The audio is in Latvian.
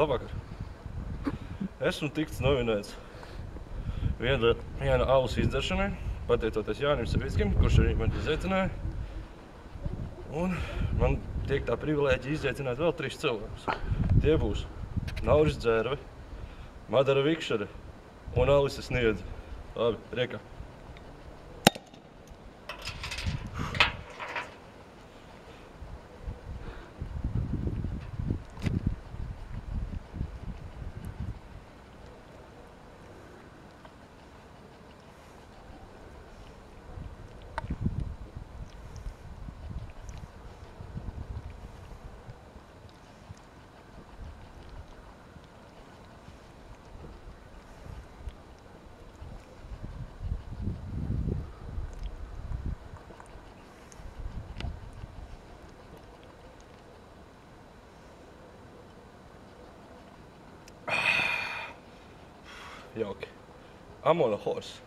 Labvakar. Esmu tikts nominēts viena alus izdzeršanai, pateicoties Jānim Savickim, kurš arī mani izaicināja. Un man tiek tā privilēģija izaicināt vēl 3 cilvēkus. Tie būs Nauris Dzērve, Madara Vikšere un Alise Sniedze. Labi, reka. Jauki. I'm on a horse.